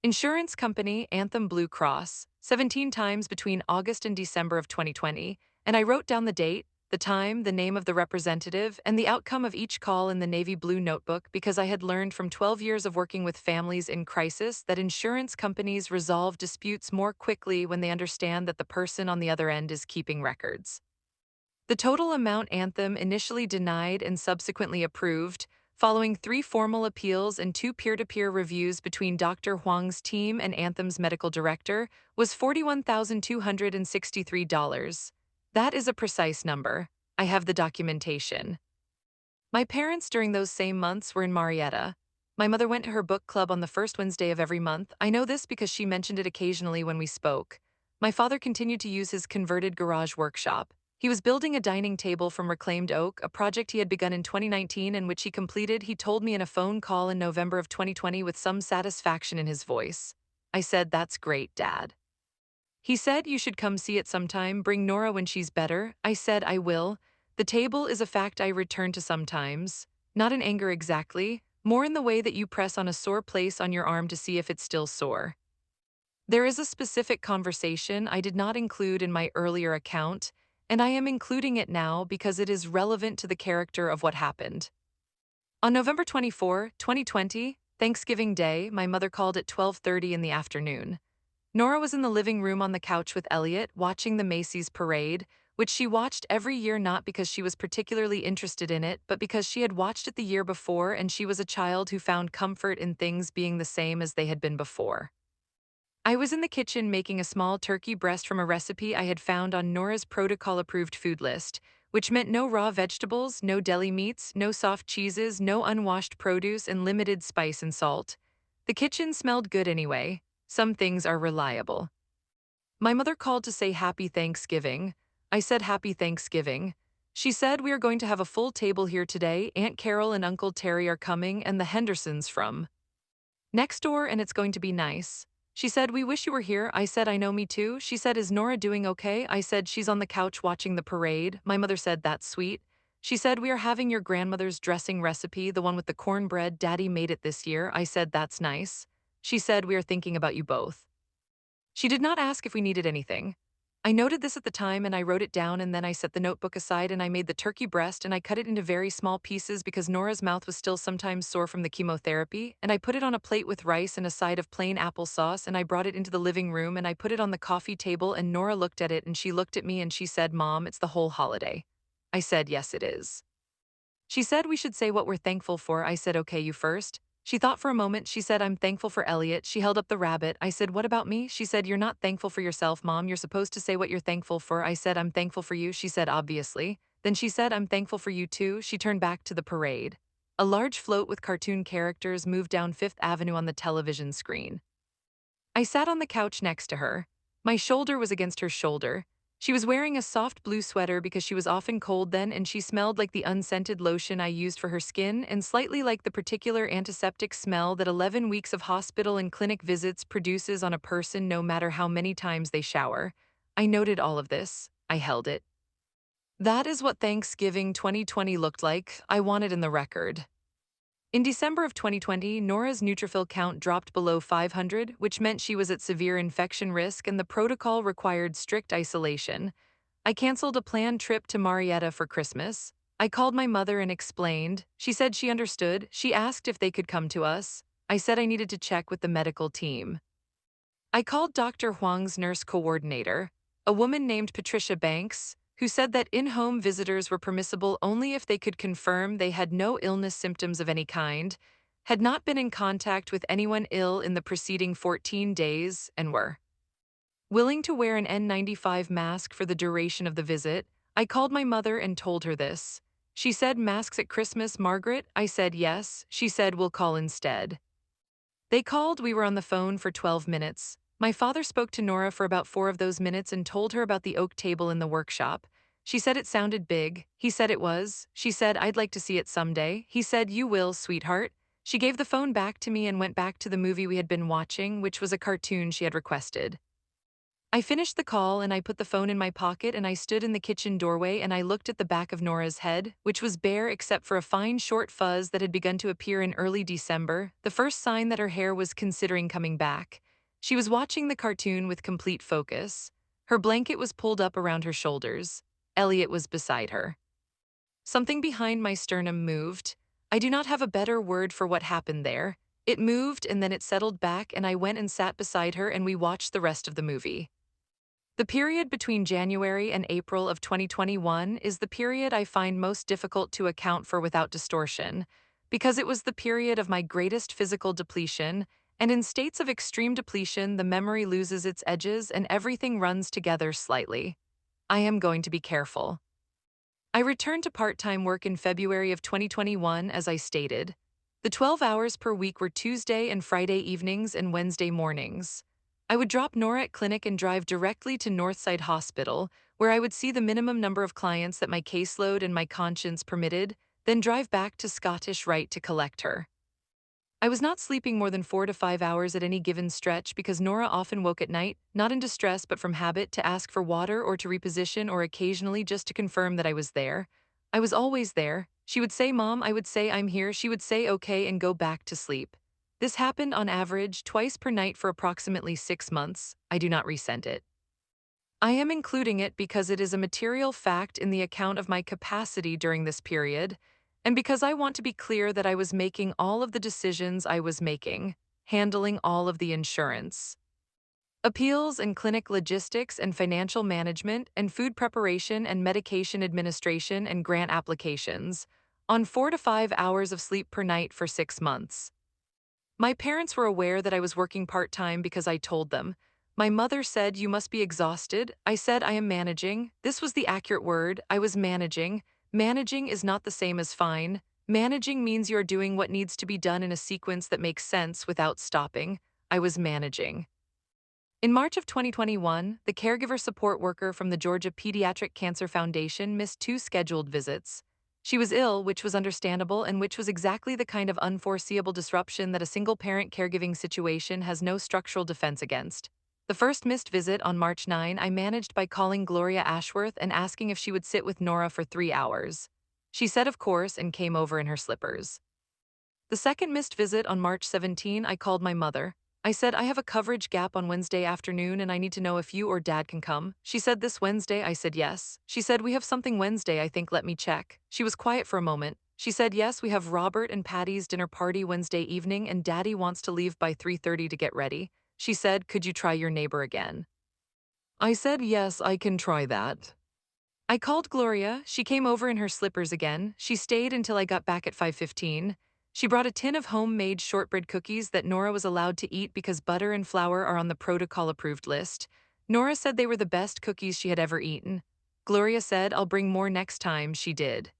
insurance company, Anthem Blue Cross, 17 times between August and December of 2020, and I wrote down the date, the time, the name of the representative, and the outcome of each call in the navy blue notebook because I had learned from 12 years of working with families in crisis that insurance companies resolve disputes more quickly when they understand that the person on the other end is keeping records. The total amount Anthem initially denied and subsequently approved, following 3 formal appeals and 2 peer-to-peer reviews between Dr. Huang's team and Anthem's medical director, was $41,263. That is a precise number. I have the documentation. My parents during those same months were in Marietta. My mother went to her book club on the first Wednesday of every month. I know this because she mentioned it occasionally when we spoke. My father continued to use his converted garage workshop. He was building a dining table from reclaimed oak, a project he had begun in 2019 and which he completed, he told me in a phone call in November of 2020 with some satisfaction in his voice. I said, "That's great, Dad." He said, "You should come see it sometime, bring Nora when she's better." I said, "I will." The table is a fact I return to sometimes. Not in anger exactly, more in the way that you press on a sore place on your arm to see if it's still sore. There is a specific conversation I did not include in my earlier account, and I am including it now because it is relevant to the character of what happened. On November 24, 2020, Thanksgiving Day, my mother called at 12:30 in the afternoon. Nora was in the living room on the couch with Elliot, watching the Macy's parade, which she watched every year not because she was particularly interested in it, but because she had watched it the year before and she was a child who found comfort in things being the same as they had been before. I was in the kitchen making a small turkey breast from a recipe I had found on Nora's protocol-approved food list, which meant no raw vegetables, no deli meats, no soft cheeses, no unwashed produce, and limited spice and salt. The kitchen smelled good anyway. Some things are reliable. My mother called to say Happy Thanksgiving. I said Happy Thanksgiving. She said, "We are going to have a full table here today. Aunt Carol and Uncle Terry are coming and the Hendersons from next door, and it's going to be nice." She said, "We wish you were here." I said, "I know, me too." She said, "Is Nora doing okay?" I said, "She's on the couch watching the parade." My mother said, "That's sweet." She said, "We are having your grandmother's dressing recipe, the one with the cornbread. Daddy made it this year." I said, "That's nice." She said, "We are thinking about you both." She did not ask if we needed anything. I noted this at the time and I wrote it down, and then I set the notebook aside and I made the turkey breast and I cut it into very small pieces because Nora's mouth was still sometimes sore from the chemotherapy, and I put it on a plate with rice and a side of plain applesauce, and I brought it into the living room and I put it on the coffee table, and Nora looked at it and she looked at me and she said, "Mom, it's the whole holiday." I said, "Yes, it is." She said we should say what we're thankful for. I said, "Okay, you first." She thought for a moment. She said, "I'm thankful for Elliot." She held up the rabbit. I said, "What about me?" She said, "You're not thankful for yourself, Mom. You're supposed to say what you're thankful for." I said, "I'm thankful for you." She said, "Obviously." Then she said, "I'm thankful for you too." She turned back to the parade. A large float with cartoon characters moved down Fifth Avenue on the television screen. I sat on the couch next to her. My shoulder was against her shoulder. She was wearing a soft blue sweater because she was often cold then, and she smelled like the unscented lotion I used for her skin and slightly like the particular antiseptic smell that 11 weeks of hospital and clinic visits produces on a person no matter how many times they shower. I noted all of this. I held it. That is what Thanksgiving 2020 looked like. I want it in the record. In December of 2020, Nora's neutrophil count dropped below 500, which meant she was at severe infection risk and the protocol required strict isolation. I canceled a planned trip to Marietta for Christmas. I called my mother and explained. She said she understood. She asked if they could come to us. I said I needed to check with the medical team. I called Dr. Huang's nurse coordinator, a woman named Patricia Banks, who said that in-home visitors were permissible only if they could confirm they had no illness symptoms of any kind, had not been in contact with anyone ill in the preceding 14 days, and were willing to wear an N95 mask for the duration of the visit. I called my mother and told her this. She said, "Masks at Christmas, Margaret?" I said yes. She said, "We'll call instead." They called. We were on the phone for 12 minutes. My father spoke to Nora for about 4 of those minutes and told her about the oak table in the workshop. She said it sounded big. He said it was. She said, "I'd like to see it someday." He said, "You will, sweetheart." She gave the phone back to me and went back to the movie we had been watching, which was a cartoon she had requested. I finished the call and I put the phone in my pocket and I stood in the kitchen doorway and I looked at the back of Nora's head, which was bare except for a fine short fuzz that had begun to appear in early December, the first sign that her hair was considering coming back. She was watching the cartoon with complete focus. Her blanket was pulled up around her shoulders. Elliot was beside her. Something behind my sternum moved. I do not have a better word for what happened there. It moved and then it settled back and I went and sat beside her and we watched the rest of the movie. The period between January and April of 2021 is the period I find most difficult to account for without distortion, because it was the period of my greatest physical depletion, and in states of extreme depletion, the memory loses its edges and everything runs together slightly. I am going to be careful. I returned to part-time work in February of 2021, as I stated. The 12 hours per week were Tuesday and Friday evenings and Wednesday mornings. I would drop Nora at clinic and drive directly to Northside Hospital, where I would see the minimum number of clients that my caseload and my conscience permitted, then drive back to Scottish Rite to collect her. I was not sleeping more than 4 to 5 hours at any given stretch because Nora often woke at night, not in distress but from habit, to ask for water or to reposition or occasionally just to confirm that I was there. I was always there. She would say, "Mom," I would say, "I'm here." She would say, "Okay," and go back to sleep. This happened on average twice per night for approximately 6 months. I do not resent it. I am including it because it is a material fact in the account of my capacity during this period, and because I want to be clear that I was making all of the decisions I was making, handling all of the insurance, appeals and clinic logistics and financial management and food preparation and medication administration and grant applications, on 4 to 5 hours of sleep per night for 6 months. My parents were aware that I was working part-time because I told them. My mother said, "You must be exhausted." I said, "I am managing." This was the accurate word. I was managing. Managing is not the same as fine. Managing means you're doing what needs to be done in a sequence that makes sense without stopping. I was managing. In March of 2021, the caregiver support worker from the Georgia Pediatric Cancer Foundation missed 2 scheduled visits. She was ill, which was understandable and which was exactly the kind of unforeseeable disruption that a single-parent caregiving situation has no structural defense against. The first missed visit on March 9 I managed by calling Gloria Ashworth and asking if she would sit with Nora for 3 hours. She said of course and came over in her slippers. The second missed visit on March 17 I called my mother. I said, "I have a coverage gap on Wednesday afternoon and I need to know if you or Dad can come." She said, "This Wednesday?" I said, "Yes." She said, "We have something Wednesday, I think, let me check." She was quiet for a moment. She said, "Yes, we have Robert and Patty's dinner party Wednesday evening and Daddy wants to leave by 3:30 to get ready." She said, "Could you try your neighbor again?" I said, "Yes, I can try that." I called Gloria. She came over in her slippers again. She stayed until I got back at 5:15. She brought a tin of homemade shortbread cookies that Nora was allowed to eat because butter and flour are on the protocol-approved list. Nora said they were the best cookies she had ever eaten. Gloria said, "I'll bring more next time." She did.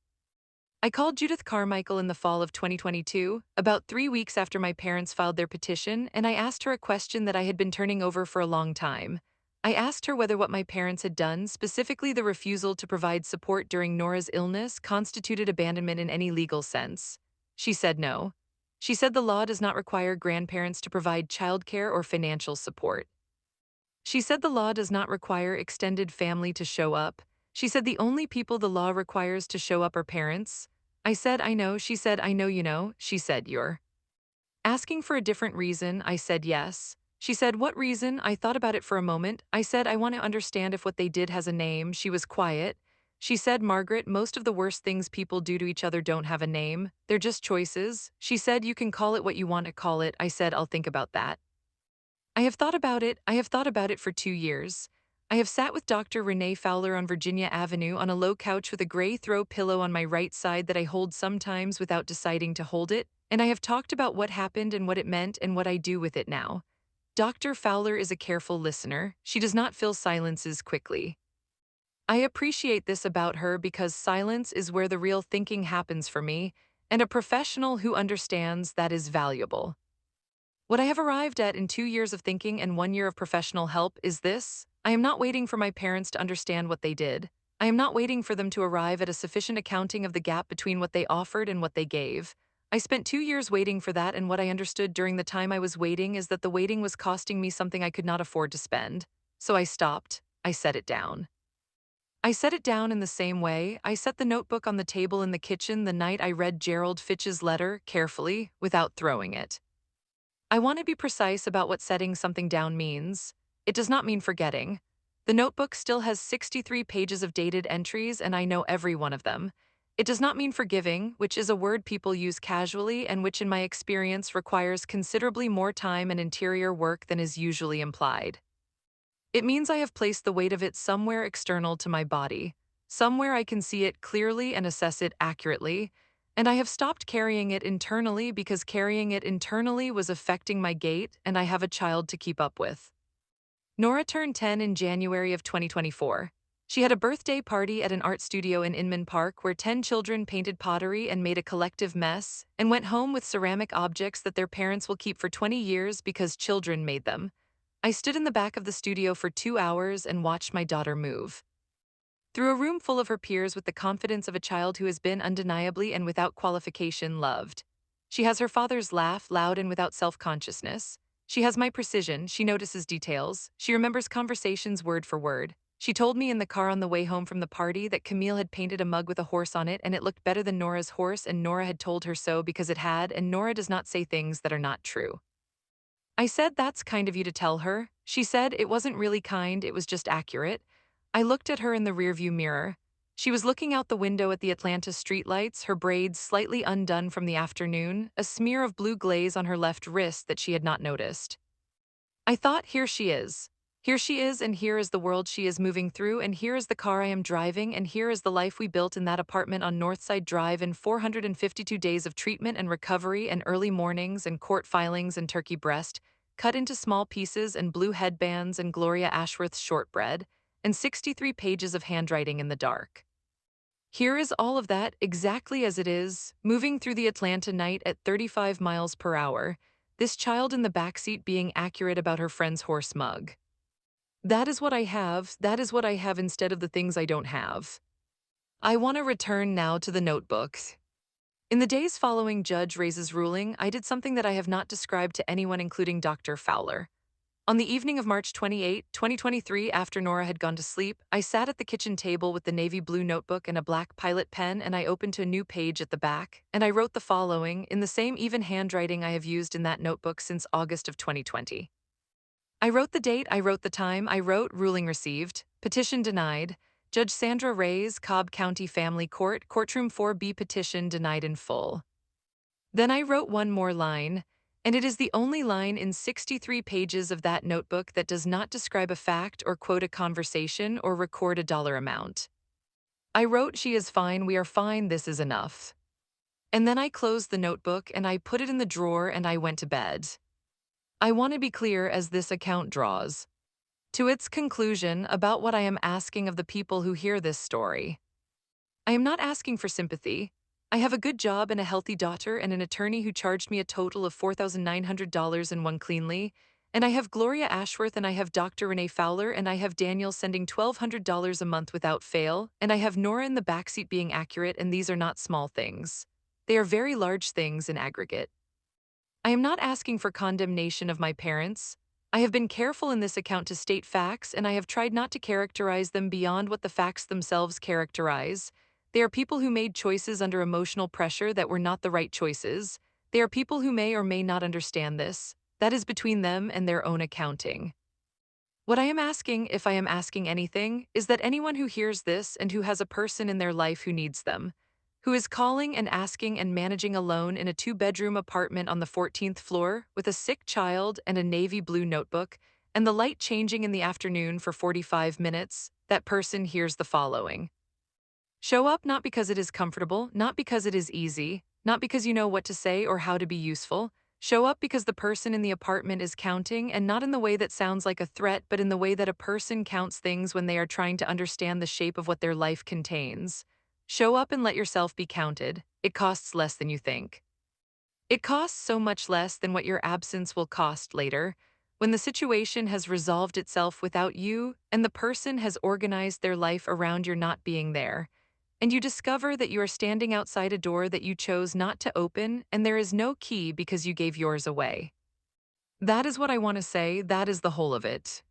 I called Judith Carmichael in the fall of 2022, about 3 weeks after my parents filed their petition, and I asked her a question that I had been turning over for a long time. I asked her whether what my parents had done, specifically the refusal to provide support during Nora's illness, constituted abandonment in any legal sense. She said no. She said the law does not require grandparents to provide childcare or financial support. She said the law does not require extended family to show up. She said the only people the law requires to show up are parents. I said, "I know." She said, "I know you know." She said, "You're asking for a different reason." I said, "Yes." She said, "What reason?" I thought about it for a moment. I said, "I want to understand if what they did has a name." She was quiet. She said, "Margaret, most of the worst things people do to each other don't have a name. They're just choices." She said, "You can call it what you want to call it." I said, "I'll think about that." I have thought about it. I have thought about it for 2 years. I have sat with Dr. Renee Fowler on Virginia Avenue on a low couch with a gray throw pillow on my right side that I hold sometimes without deciding to hold it, and I have talked about what happened and what it meant and what I do with it now. Dr. Fowler is a careful listener. She does not fill silences quickly. I appreciate this about her because silence is where the real thinking happens for me, and a professional who understands that is valuable. What I have arrived at in 2 years of thinking and 1 year of professional help is this: I am not waiting for my parents to understand what they did. I am not waiting for them to arrive at a sufficient accounting of the gap between what they offered and what they gave. I spent 2 years waiting for that, and what I understood during the time I was waiting is that the waiting was costing me something I could not afford to spend. So I stopped. I set it down. I set it down in the same way I set the notebook on the table in the kitchen the night I read Gerald Fitch's letter carefully, without throwing it. I want to be precise about what setting something down means. It does not mean forgetting. The notebook still has 63 pages of dated entries, and I know every one of them. It does not mean forgiving, which is a word people use casually and which, in my experience, requires considerably more time and interior work than is usually implied. It means I have placed the weight of it somewhere external to my body, somewhere I can see it clearly and assess it accurately, and I have stopped carrying it internally because carrying it internally was affecting my gait, and I have a child to keep up with. Nora turned 10 in January of 2024. She had a birthday party at an art studio in Inman Park where 10 children painted pottery and made a collective mess, and went home with ceramic objects that their parents will keep for 20 years because children made them. I stood in the back of the studio for 2 hours and watched my daughter move through a room full of her peers with the confidence of a child who has been undeniably and without qualification loved. She has her father's laugh, loud and without self-consciousness. She has my precision, she notices details, she remembers conversations word for word. She told me in the car on the way home from the party that Camille had painted a mug with a horse on it and it looked better than Nora's horse, and Nora had told her so because it had, and Nora does not say things that are not true. I said, "That's kind of you to tell her." She said, "It wasn't really kind, it was just accurate." I looked at her in the rearview mirror. She was looking out the window at the Atlanta streetlights, her braids slightly undone from the afternoon, a smear of blue glaze on her left wrist that she had not noticed. I thought, here she is. Here she is, and here is the world she is moving through, and here is the car I am driving, and here is the life we built in that apartment on Northside Drive in 452 days of treatment and recovery and early mornings and court filings and turkey breast, cut into small pieces and blue headbands and Gloria Ashworth's shortbread, and 63 pages of handwriting in the dark. Here is all of that exactly as it is, moving through the Atlanta night at 35 miles per hour, this child in the backseat being accurate about her friend's horse mug. That is what I have, that is what I have instead of the things I don't have. I want to return now to the notebook. In the days following Judge Ray's ruling, I did something that I have not described to anyone, including Dr. Fowler. On the evening of March 28, 2023, after Nora had gone to sleep, I sat at the kitchen table with the navy blue notebook and a black pilot pen, and I opened to a new page at the back, and I wrote the following in the same even handwriting I have used in that notebook since August of 2020. I wrote the date, I wrote the time, I wrote ruling received, petition denied, Judge Sandra Ray's, Cobb County Family Court, Courtroom 4B, petition denied in full. Then I wrote one more line, and it is the only line in 63 pages of that notebook that does not describe a fact or quote a conversation or record a dollar amount. I wrote, "She is fine, we are fine, this is enough." And then I closed the notebook and I put it in the drawer and I went to bed. I want to be clear as this account draws to its conclusion about what I am asking of the people who hear this story. I am not asking for sympathy. I have a good job and a healthy daughter and an attorney who charged me a total of $4,900 and won cleanly. And I have Gloria Ashworth and I have Dr. Renee Fowler and I have Daniel sending $1,200 a month without fail, and I have Nora in the backseat being accurate, and these are not small things. They are very large things in aggregate. I am not asking for condemnation of my parents. I have been careful in this account to state facts, and I have tried not to characterize them beyond what the facts themselves characterize. They are people who made choices under emotional pressure that were not the right choices. They are people who may or may not understand this. That is between them and their own accounting. What I am asking, if I am asking anything, is that anyone who hears this and who has a person in their life who needs them, who is calling and asking and managing alone in a two-bedroom apartment on the 14th floor with a sick child and a navy blue notebook, and the light changing in the afternoon for 45 minutes, that person hears the following. Show up not because it is comfortable, not because it is easy, not because you know what to say or how to be useful. Show up because the person in the apartment is counting, and not in the way that sounds like a threat, but in the way that a person counts things when they are trying to understand the shape of what their life contains. Show up and let yourself be counted. It costs less than you think. It costs so much less than what your absence will cost later, when the situation has resolved itself without you and the person has organized their life around your not being there. And you discover that you are standing outside a door that you chose not to open, and there is no key because you gave yours away. That is what I want to say, that is the whole of it.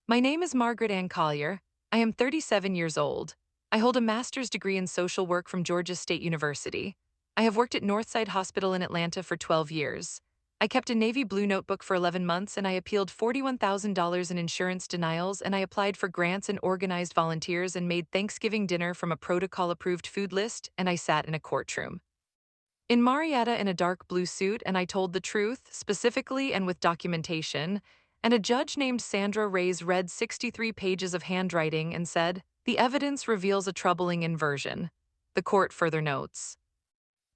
My name is Margaret Ann Collier. I am 37 years old. I hold a master's degree in social work from Georgia State University. I have worked at Northside Hospital in Atlanta for 12 years. I kept a navy blue notebook for 11 months, and I appealed $41,000 in insurance denials, and I applied for grants and organized volunteers and made Thanksgiving dinner from a protocol-approved food list, and I sat in a courtroom. In Marietta in a dark blue suit, and I told the truth, specifically and with documentation, and a judge named Sandra Reyes read 63 pages of handwriting and said, "The evidence reveals a troubling inversion." The court further notes.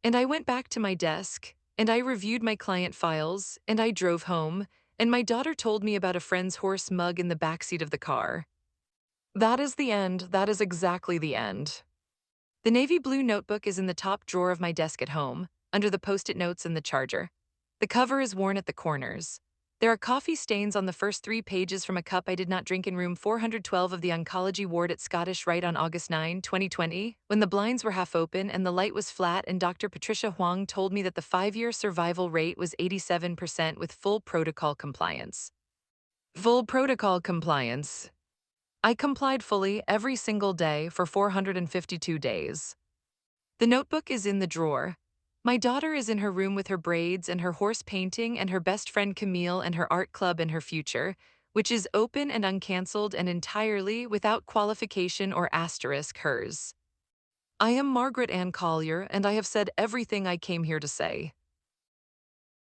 And I went back to my desk, and I reviewed my client files, and I drove home, and my daughter told me about a friend's horse mug in the backseat of the car. That is the end, that is exactly the end. The navy blue notebook is in the top drawer of my desk at home, under the post-it notes and the charger. The cover is worn at the corners. There are coffee stains on the first 3 pages from a cup I did not drink in room 412 of the oncology ward at Scottish Rite on August 9, 2020, when the blinds were half open and the light was flat, and Dr. Patricia Huang told me that the 5-year survival rate was 87% with full protocol compliance. Full protocol compliance. I complied fully every single day for 452 days. The notebook is in the drawer. My daughter is in her room with her braids and her horse painting and her best friend Camille and her art club and her future, which is open and uncancelled and entirely, without qualification or asterisk, hers. I am Margaret Ann Collier, and I have said everything I came here to say.